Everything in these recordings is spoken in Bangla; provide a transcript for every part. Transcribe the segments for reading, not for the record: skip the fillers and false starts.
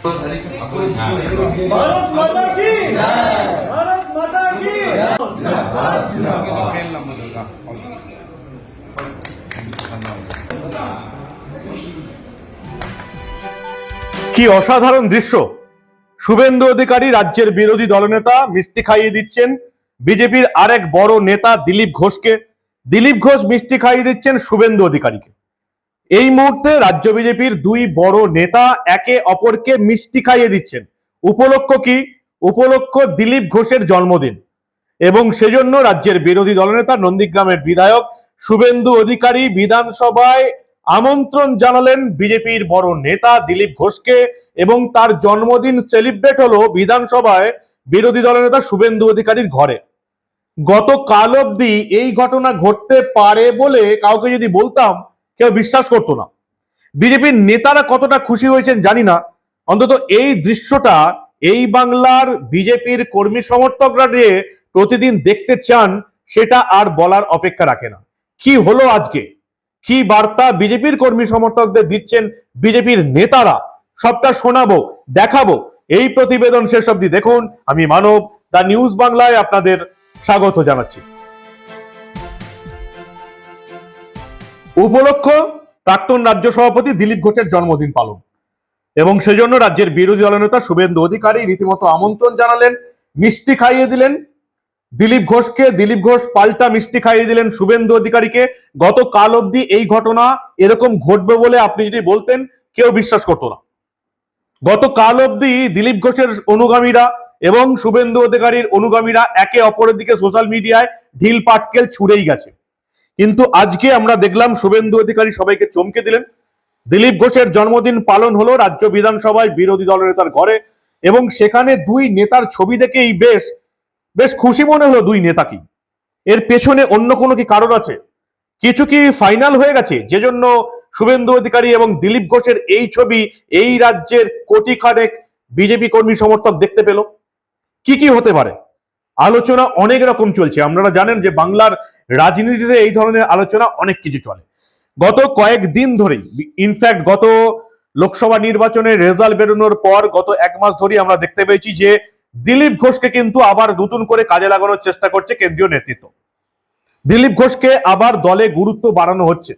भारत माता की भारत माता की কি অসাধারণ দৃশ্য। শুভেন্দু অধিকারী রাজ্যের বিরোধী দলনেতা মিষ্টি খাইয়ে দিচ্ছেন বিজেপির আরেক বড় নেতা দিলীপ ঘোষকে। দিলীপ ঘোষ মিষ্টি খাইয়ে দিচ্ছেন শুভেন্দু অধিকারীকে। এই মুহূর্তে রাজ্য বিজেপির দুই বড় নেতা একে অপরকে মিষ্টি খাইয়ে দিচ্ছেন। উপলক্ষ কি? উপলক্ষ দিলীপ ঘোষের জন্মদিন, এবং সেজন্য রাজ্যের বিরোধী দলনেতা নন্দীগ্রামের বিধায়ক শুভেন্দু অধিকারী বিধানসভায় আমন্ত্রণ জানালেন বিজেপির বড় নেতা দিলীপ ঘোষকে, এবং তার জন্মদিন সেলিব্রেট হলো বিধানসভায় বিরোধী দলনেতা শুভেন্দু অধিকারীর ঘরে। গতকাল অব্দি এই ঘটনা ঘটতে পারে বলে কাউকে যদি বলতাম কেউ বিশ্বাস করতো না। বিজেপির নেতারা কতটা খুশি হয়েছেন জানি না, অন্তত এই দৃশ্যটা এই বাংলার বিজেপির কর্মী সমর্থকরা দিয়ে প্রতিদিন দেখতে চান, সেটা আর বলার অপেক্ষা রাখে না। কি হলো আজকে, কি বার্তা বিজেপির কর্মী সমর্থকদের দিচ্ছেন বিজেপির নেতারা, সবটা শোনাবো, দেখাবো। এই প্রতিবেদন শেষ অবধি দেখুন। আমি মানব, দা নিউজ বাংলায় আপনাদের স্বাগত জানাচ্ছি। উপলক্ষ প্রাক্তন রাজ্য সভাপতি দিলীপ ঘোষের জন্মদিন পালন, এবং সেজন্য রাজ্যের বিরোধী দলনেতা শুভেন্দু অধিকারী রীতিমতো আমন্ত্রণ জানালেন, মিষ্টি খাইয়ে দিলেন দিলীপ ঘোষকে। দিলীপ ঘোষ পাল্টা মিষ্টি খাইয়ে দিলেন শুভেন্দু অধিকারীকে। গতকাল অব্দি এই ঘটনা এরকম ঘটবে বলে আপনি যদি বলতেন কেউ বিশ্বাস করতো না। গতকাল অব্দি দিলীপ ঘোষের অনুগামীরা এবং শুভেন্দু অধিকারীর অনুগামীরা একে অপরের দিকে সোশ্যাল মিডিয়ায় ঢিল পাটকেল ছুড়েই গেছে, কিন্তু আজকে আমরা দেখলাম শুভেন্দু অধিকারী সবাইকে চমকে দিলেন। দিলীপ ঘোষের জন্মদিন পালন হলো রাজ্য বিধানসভায় বিরোধী দলনেতার ঘরে, এবং সেখানে দুই নেতার ছবি দেখেই বেশ খুশি মনে হলো দুই নেতাকে। এর পেছনে অন্য কোনো কি কারণ আছে? কিছু কি ফাইনাল হয়ে গেছে যে জন্য শুভেন্দু অধিকারী এবং দিলীপ ঘোষের এই ছবি এই রাজ্যের কোটি খানেক বিজেপি কর্মী সমর্থক দেখতে পেল? কি কি হতে পারে? আলোচনা অনেক রকম চলছে। আপনারা জানেন যে বাংলার রাজনীতিতে এই ধরনের আলোচনা অনেক কিছু চলে। গত কয়েকদিন ধরেই, ইনফ্যাক্ট গত লোকসভা নির্বাচনের রেজাল্ট বেরোনোর পর গত এক মাস ধরেই আমরা দেখতে পেয়েছি যে দিলীপ ঘোষকে কিন্তু আবার নতুন করে কাজে লাগানোর চেষ্টা করছে কেন্দ্রীয় নেতৃত্ব। দিলীপ ঘোষকে আবার দলে গুরুত্ব বাড়ানো হচ্ছে,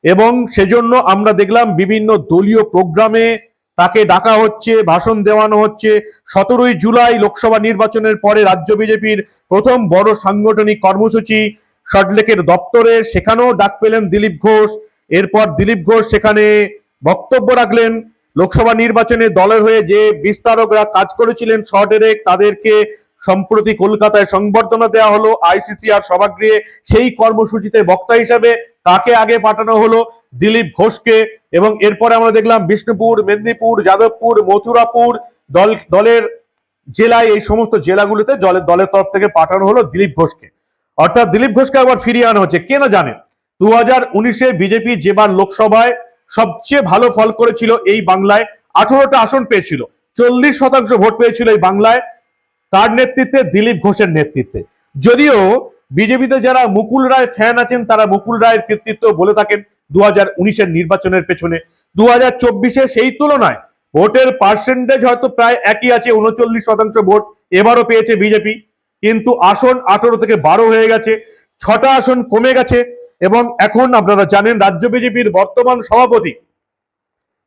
এবং সেজন্য আমরা দেখলাম বিভিন্ন দলীয় প্রোগ্রামে তাকে ডাকা হচ্ছে, ভাষণ দেওয়ানো হচ্ছে। 17ই জুলাই লোকসভা নির্বাচনের পরে রাজ্য বিজেপির প্রথম বড় সাংগঠনিক কর্মসূচি সল্টলেকের দপ্তরে, সেখানেও ডাক পেলেন দিলীপ ঘোষ। এরপর দিলীপ ঘোষ সেখানে বক্তব্য রাখলেন। লোকসভা নির্বাচনে দলের হয়ে যে বিস্তারকরা কাজ করেছিলেন শর্টেরেক, তাদেরকে সম্প্রতি কলকাতায় সংবর্ধনা দেওয়া হলো আইসিসিআর সভাগৃহে। সেই কর্মসূচিতে বক্তা হিসাবে তাকে আগে পাঠানো হলো দিলীপ ঘোষকে, এবং এরপরে আমরা দেখলাম বিষ্ণুপুর, মেদিনীপুর, যাদবপুর, মথুরাপুর দলের জেলায়, এই সমস্ত জেলাগুলিতে দলের তরফ থেকে পাঠানো হলো দিলীপ ঘোষকে। অর্থাৎ দিলীপ ঘোষকে আবার ফিরিয়ে আনা হচ্ছে। কে না জানে 2019-এ বিজেপি যেবার লোকসভায় সবচেয়ে ভালো ফল করেছিল এই বাংলায়, 18টা আসন পেয়েছিল, 40% ভোট পেয়েছিল এই বাংলায়, তার নেতৃত্বে, দিলীপ ঘোষের নেতৃত্বে। যদিও বিজেপিতে যারা মুকুল রায় ফ্যান আছেন তারা মুকুল রায়ের কৃতিত্ব বলে থাকেন 2019-এর নির্বাচনের পেছনে। 2024-এ সেই তুলনায় ভোটের পার্সেন্টেজ হয়তো প্রায় একই আছে, 39% ভোট এবারও পেয়েছে বিজেপি, কিন্তু আসন 18 থেকে 12 হয়ে গেছে, 6টা আসন কমে গেছে। এবং এখন আপনারা জানেন রাজ্য বিজেপির বর্তমান সভাপতি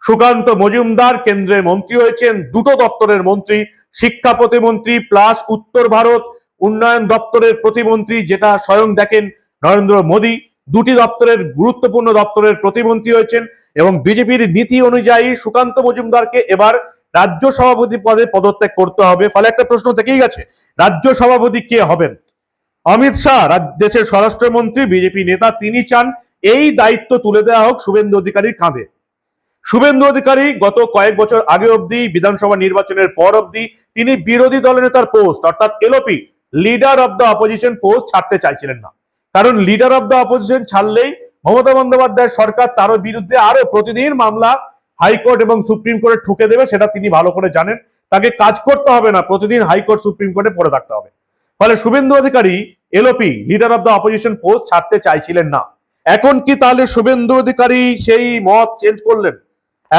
সুকান্ত মজুমদার কেন্দ্রের মন্ত্রী হয়েছেন, দুটো দপ্তরের মন্ত্রী, শিক্ষা প্রতিমন্ত্রী প্লাস উত্তর ভারত উন্নয়ন দপ্তরের প্রতিমন্ত্রী, যেটা স্বয়ং দেখেন নরেন্দ্র মোদী। দুটি দপ্তরের গুরুত্বপূর্ণ দপ্তরের প্রতিমন্ত্রী হয়েছেন, এবং বিজেপির নীতি অনুযায়ী সুকান্ত মজুমদারকে এবার রাজ্য সভাপতি পদে পদত্যাগ করতে হবে। ফলে একটা প্রশ্ন থেকেই গেছে, রাজ্য সভাপতি কে হবেন? অমিত শাহ দেশের স্বরাষ্ট্রমন্ত্রী, বিজেপি নেতা, তিনি চান এই দায়িত্ব তুলে দেওয়া হোক শুভেন্দু অধিকারীর কাঁধে। শুভেন্দু অধিকারী গত কয়েক বছর আগে অবধি, বিধানসভা নির্বাচনের পর অবধি তিনি বিরোধী দলনেতার পোস্ট, অর্থাৎ LOP, leader of the opposition post ছাড়তে চাইছিলেন না। কারণ লিডার অব দ্য অপোজিশন ছাড়লেই মমতা বন্দ্যোপাধ্যায় সরকার তার বিরুদ্ধে আরো প্রতিদিন মামলা হাইকোর্ট এবং সুপ্রিম কোর্টে ঠুকে দেবে, সেটা তিনি ভালো করে জানেন। তাকে কাজ করতে হবে না, প্রতিদিন হাইকোর্ট সুপ্রিম কোর্টে পড়ে থাকতে হবে। ফলে Suvendu Adhikari LOP, leader of the opposition post ছাড়তে চাইছিলেন না। এখন কি তাহলে শুভেন্দু অধিকারী সেই মত চেঞ্জ করলেন?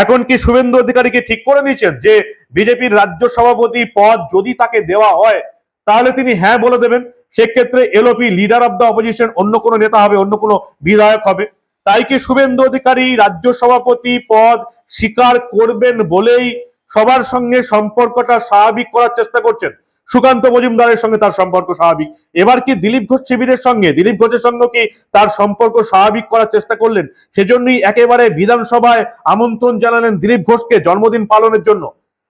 এখন কি শুভেন্দু অধিকারীকে ঠিক করে নিয়েছেন যে বিজেপির রাজ্য সভাপতি পদ যদি তাকে দেওয়া হয় তাহলে তিনি হ্যাঁ বলে দেবেন, সেক্ষেত্রে LOP leader of the opposition অন্য কোনো নেতা হবে, অন্য কোনো বিধায়ক হবে। তাই কি শুভেন্দু অধিকারী রাজ্য সভাপতি পদ স্বীকার করবেন বলেই সবার সঙ্গে সম্পর্কটা স্বাভাবিক করার চেষ্টা করছেন? সুকান্ত মজুমদারের সঙ্গে তার সম্পর্ক স্বাভাবিক, এবার কি দিলীপ ঘোষ শিবিরের সঙ্গে, দিলীপ ঘোষের সঙ্গে কি তার সম্পর্ক স্বাভাবিক করার চেষ্টা করলেন? সেজন্যই একেবারে বিধানসভায় আমন্ত্রণ জানালেন দিলীপ ঘোষকে জন্মদিন পালনের জন্য।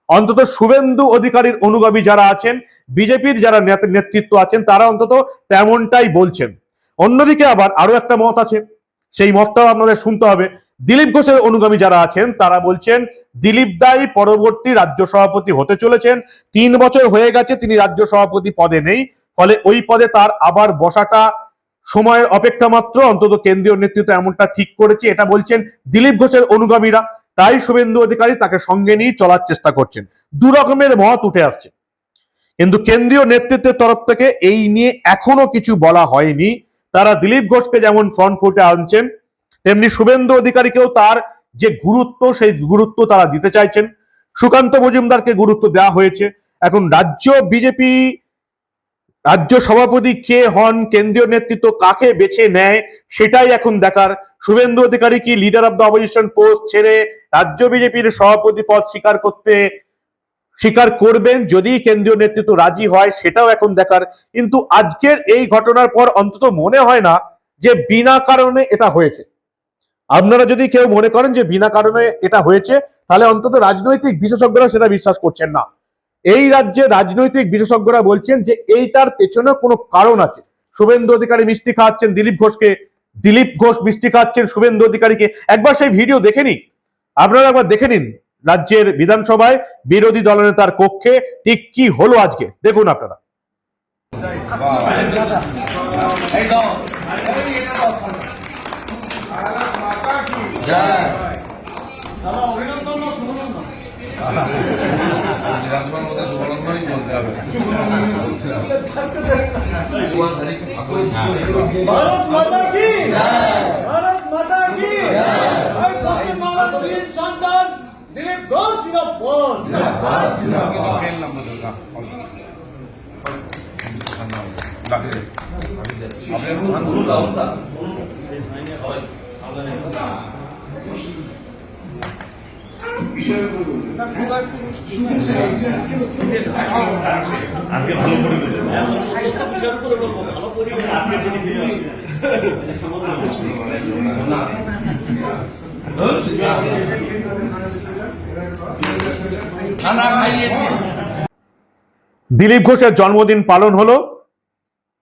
অন্তত শুভেন্দু অধিকারীর অনুগামী যারা আছেন, বিজেপির যারা নেতৃত্ব আছেন, তারা অন্তত তেমনটাই বলছেন। অন্যদিকে আবার আরো একটা মত আছে, সেই মতটাও আপনাদের শুনতে হবে। দিলীপ ঘোষের অনুগামী যারা আছেন তারা বলছেন দিলীপ দাই পরবর্তী রাজ্য সভাপতি হতে চলেছেন। 3 বছর হয়ে গেছে তিনি রাজ্য সভাপতি পদে নেই, ফলে ওই পদে তার আবার বসাটা সময়ের অপেক্ষা মাত্র, অন্তত কেন্দ্রীয় নেতৃত্ব এমনটা ঠিক করেছে, এটা বলছেন দিলীপ ঘোষের অনুগামীরা। তাই শুভেন্দু অধিকারী তাকে সঙ্গে নিয়ে চলার চেষ্টা করছেন। দু রকমের মত উঠে আসছে, কিন্তু কেন্দ্রীয় নেতৃত্বের তরফ থেকে এই নিয়ে এখনো কিছু বলা হয়নি। তারা দিলীপ ঘোষকে যেমন ফ্রন্ট ফুটে আনছেন, তেমনি শুভেন্দু অধিকারীকেও তার যে গুরুত্ব, সেই গুরুত্ব তারা দিতে চাইছেন। সুকান্ত মজুমদারকে গুরুত্ব দেওয়া হয়েছে। এখন রাজ্য বিজেপি রাজ্য সভাপতি কে হন, কেন্দ্রীয় নেতৃত্ব কাকে বেছে নেয়, সেটাই এখন দেখার। শুভেন্দু অধিকারী কি leader of the opposition post ছেড়ে রাজ্য বিজেপির সভাপতি পদ স্বীকার করবেন? যদি কেন্দ্রীয় নেতৃত্ব রাজি হয় সেটাও এখন দেখার। কিন্তু আজকের এই ঘটনার পর অন্তত মনে হয় না যে বিনা কারণে এটা হয়েছে। আপনারা যদি কেউ মনে করেন যে বিনা কারণে এটা হয়েছে, তাহলে অন্তত রাজনৈতিক বিশেষজ্ঞরা সেটা বিশ্বাস করছেন না। এই রাজ্যে রাজনৈতিক বিশেষজ্ঞরা বলছেন যে এইটার পেছনে কোনো কারণ আছে। শুভেন্দু অধিকারী মিষ্টি খাওয়াচ্ছেন দিলীপ ঘোষকে, দিলীপ ঘোষ মিষ্টি খাওয়াচ্ছেন শুভেন্দু অধিকারীকে। একবার সেই ভিডিও দেখে নিন, আপনারা একবার দেখে নিন রাজ্যের বিধানসভায় বিরোধী দলনেতার কক্ষে ঠিক কি হলো আজকে, দেখুন আপনারা। অভিনন্দন না শুভনন্দন? বিধানসভার মধ্যে শুভনন্দনই বলতে হবে। ভারত মাতা কি, ভারত মাতা কি। পশ্চিমবাংলার বীর সন্তান দিলীপ ঘোষ জিন্দাবাদ। আজকে ভালো করে দিলীপ ঘোষের জন্মদিন পালন হলো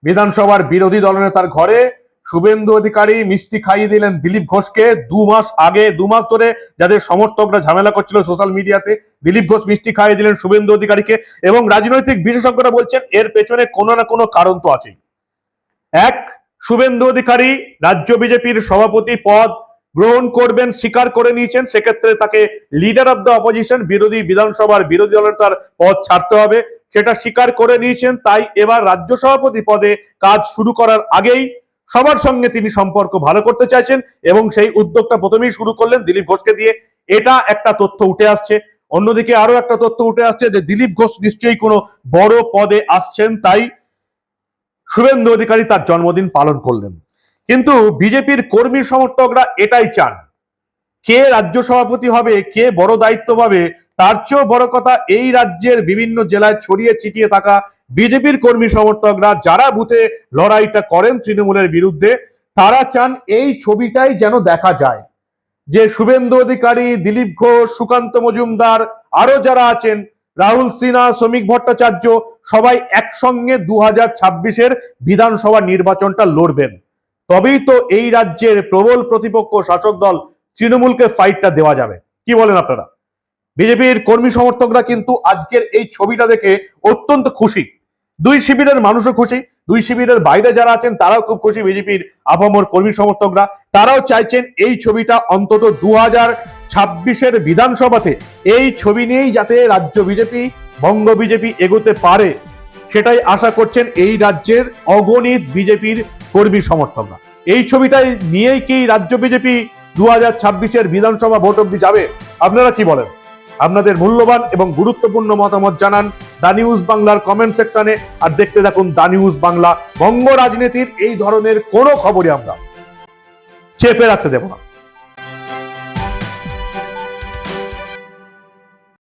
বিধানসভার বিরোধী দলনেতার ঘরে। শুভেন্দু অধিকারী মিষ্টি খাইয়ে দিলেন দিলীপ ঘোষকে। 2 মাস আগে, 2 মাস ধরে যাদের সমর্থকরা ঝামেলা করছিল সোশ্যাল মিডিয়াতে, দিলীপ ঘোষ মিষ্টি খাইয়ে দিলেন শুভেন্দু অধিকারীকে। এবং রাজনৈতিক বিশেষজ্ঞরা বলছেন এর পেছনে কোনো না কোনো কারণ তো আছেই। এক, শুভেন্দু অধিকারী রাজ্য বিজেপির সভাপতি পদ গ্রহণ করবেন স্বীকার করে নিয়েছেন, সেক্ষেত্রে তাকে লিডার অব দ্য অপোজিশন, বিরোধী বিধানসভার বিরোধী দলনেতার পদ ছাড়তে হবে, সেটা স্বীকার করে নিয়েছেন। তাই এবার রাজ্য সভাপতি পদে কাজ শুরু করার আগেই সবার সঙ্গে তিনি সম্পর্ক ভালো করতে চাইছেন এবং সেই উদ্যোগটা প্রথমেই শুরু করলেন দিলীপ ঘোষকে দিয়ে। এটা একটা তথ্য উঠে আসছে। অন্যদিকে আরো একটা তথ্য উঠে আসছে যে দিলীপ ঘোষ নিশ্চয়ই কোনো বড় পদে আসছেন, তাই শুভেন্দু অধিকারী তার জন্মদিন পালন করলেন। কিন্তু বিজেপির কর্মী সমর্থকরা এটাই চান, কে রাজ্য সভাপতি হবে, কে বড় দায়িত্ব পাবে, তার চেয়েও বড় কথা এই রাজ্যের বিভিন্ন জেলায় ছড়িয়ে ছিটিয়ে থাকা বিজেপির কর্মী সমর্থকরা যারা বুথে লড়াইটা করেন তৃণমূলের বিরুদ্ধে, তারা চান এই ছবিটাই যেন দেখা যায়, যে শুভেন্দু অধিকারী, দিলীপ ঘোষ, সুকান্ত মজুমদার, আরো যারা আছেন, রাহুল সিনহা, শ্রমিক ভট্টাচার্য, সবাই একসঙ্গে 2026-এর বিধানসভা নির্বাচনটা লড়বেন। তবেই তো এই রাজ্যের প্রবল প্রতিপক্ষ শাসক দল তৃণমূলকে ফাইটটা দেওয়া যাবে। কি বলেন আপনারা? বিজেপির কর্মী সমর্থকরা কিন্তু আজকের এই ছবিটা দেখে অত্যন্ত খুশি। দুই শিবিরের মানুষও খুশি, দুই শিবিরের বাইরে যারা আছেন তারাও খুব খুশি। বিজেপির আপামর কর্মী সমর্থকরা তারাও চাইছেন এই ছবিটা অন্তত 2026-এর বিধানসভাতে এই ছবি নিয়েই যাতে রাজ্য বিজেপি, বঙ্গ বিজেপি এগোতে পারে, সেটাই আশা করছেন এই রাজ্যের অগণিত বিজেপির কর্মী সমর্থকরা। এই ছবিটাই নিয়েই কি রাজ্য বিজেপি 2026-এর বিধানসভা ভোট অব্দি যাবে? আপনারা কি বলেন? আপনাদের মূল্যবান এবং গুরুত্বপূর্ণ মতামত জানান দা নিউজ বাংলার কমেন্ট সেকশনে। আর দেখতে থাকুন দা নিউজ বাংলা। বঙ্গ রাজনীতির এই ধরনের কোনো খবরই আমরা চেপে রাখতে দেব না।